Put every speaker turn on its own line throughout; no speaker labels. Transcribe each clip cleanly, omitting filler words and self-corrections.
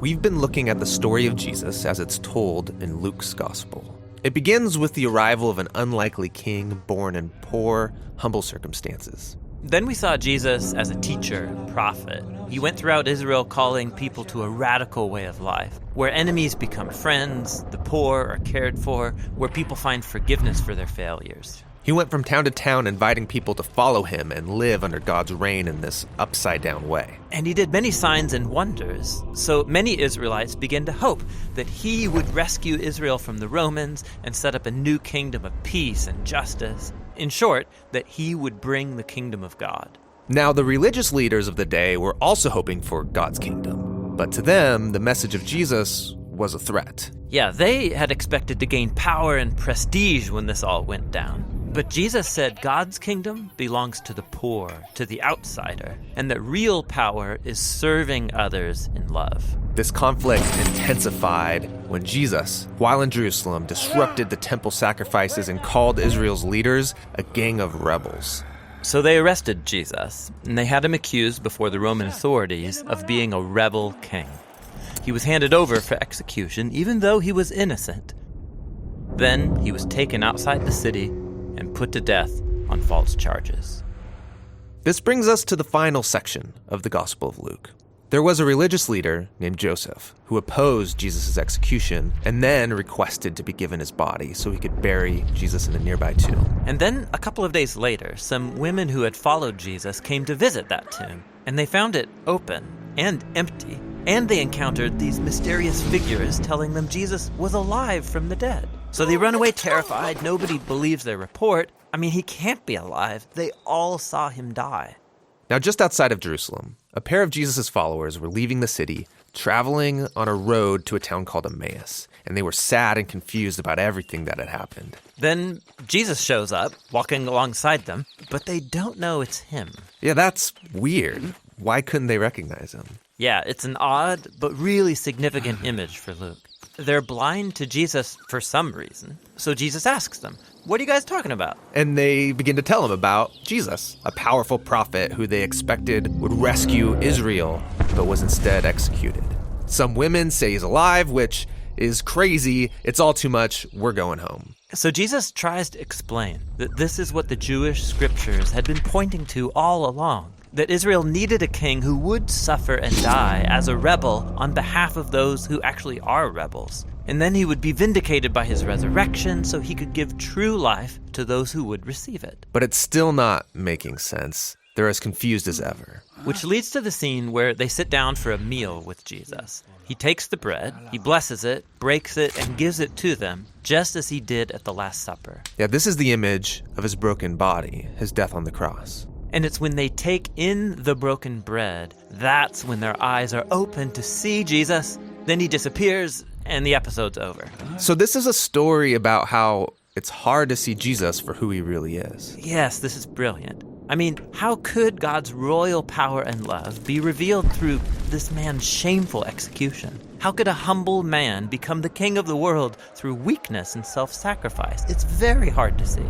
We've been looking at the story of Jesus as it's told in Luke's gospel. It begins with the arrival of an unlikely king born in poor, humble circumstances.
Then we saw Jesus as a teacher and prophet. He went throughout Israel calling people to a radical way of life, where enemies become friends, the poor are cared for, where people find forgiveness for their failures.
He went from town to town inviting people to follow him and live under God's reign in this upside-down way.
And he did many signs and wonders, so many Israelites began to hope that he would rescue Israel from the Romans and set up a new kingdom of peace and justice. In short, that he would bring the kingdom of God.
Now, the religious leaders of the day were also hoping for God's kingdom, but to them, the message of Jesus was a threat.
Yeah, they had expected to gain power and prestige when this all went down. But Jesus said God's kingdom belongs to the poor, to the outsider, and that real power is serving others in love.
This conflict intensified when Jesus, while in Jerusalem, disrupted the temple sacrifices and called Israel's leaders a gang of rebels.
So they arrested Jesus, and they had him accused before the Roman authorities of being a rebel king. He was handed over for execution, even though he was innocent. Then he was taken outside the city and put to death on false charges.
This brings us to the final section of the Gospel of Luke. There was a religious leader named Joseph who opposed Jesus' execution and then requested to be given his body so he could bury Jesus in a nearby tomb.
And then a couple of days later, some women who had followed Jesus came to visit that tomb, and they found it open and empty, and they encountered these mysterious figures telling them Jesus was alive from the dead. So they run away terrified. Nobody believes their report. I mean, he can't be alive. They all saw him die.
Now, just outside of Jerusalem, a pair of Jesus' followers were leaving the city, traveling on a road to a town called Emmaus, and they were sad and confused about everything that had happened.
Then Jesus shows up, walking alongside them, but they don't know it's him.
Yeah, that's weird. Why couldn't they recognize him?
Yeah, it's an odd but really significant image for Luke. They're blind to Jesus for some reason. So Jesus asks them, "What are you guys talking about?"
And they begin to tell him about Jesus, a powerful prophet who they expected would rescue Israel, but was instead executed. Some women say he's alive, which is crazy. It's all too much. We're going home.
So Jesus tries to explain that this is what the Jewish scriptures had been pointing to all along. That Israel needed a king who would suffer and die as a rebel on behalf of those who actually are rebels. And then he would be vindicated by his resurrection so he could give true life to those who would receive it.
But it's still not making sense. They're as confused as ever.
Which leads to the scene where they sit down for a meal with Jesus. He takes the bread, he blesses it, breaks it, and gives it to them, just as he did at the Last Supper.
Yeah, this is the image of his broken body, his death on the cross.
And it's when they take in the broken bread, that's when their eyes are open to see Jesus. Then he disappears, and the episode's over.
So this is a story about how it's hard to see Jesus for who he really is.
Yes, this is brilliant. I mean, how could God's royal power and love be revealed through this man's shameful execution? How could a humble man become the king of the world through weakness and self-sacrifice? It's very hard to see.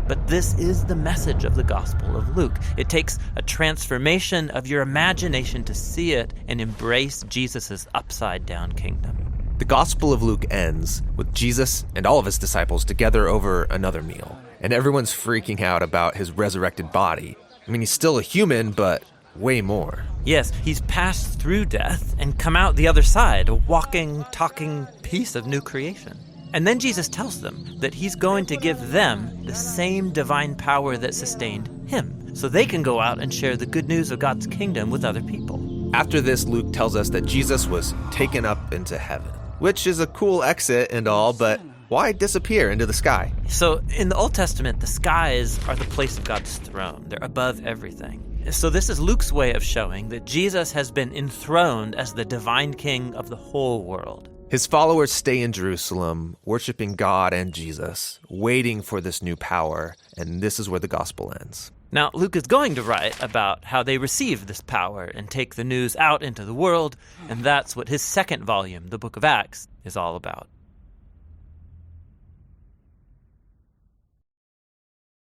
But this is the message of the Gospel of Luke. It takes a transformation of your imagination to see it and embrace Jesus' upside-down kingdom.
The Gospel of Luke ends with Jesus and all of his disciples together over another meal. And everyone's freaking out about his resurrected body. I mean, he's still a human, but way more.
Yes, he's passed through death and come out the other side, a walking, talking piece of new creation. And then Jesus tells them that he's going to give them the same divine power that sustained him, so they can go out and share the good news of God's kingdom with other people.
After this, Luke tells us that Jesus was taken up into heaven, which is a cool exit and all, but why disappear into the sky?
So in the Old Testament, the skies are the place of God's throne. They're above everything. So this is Luke's way of showing that Jesus has been enthroned as the divine king of the whole world.
His followers stay in Jerusalem, worshiping God and Jesus, waiting for this new power, and this is where the gospel ends.
Now, Luke is going to write about how they receive this power and take the news out into the world, and that's what his second volume, the Book of Acts, is all about.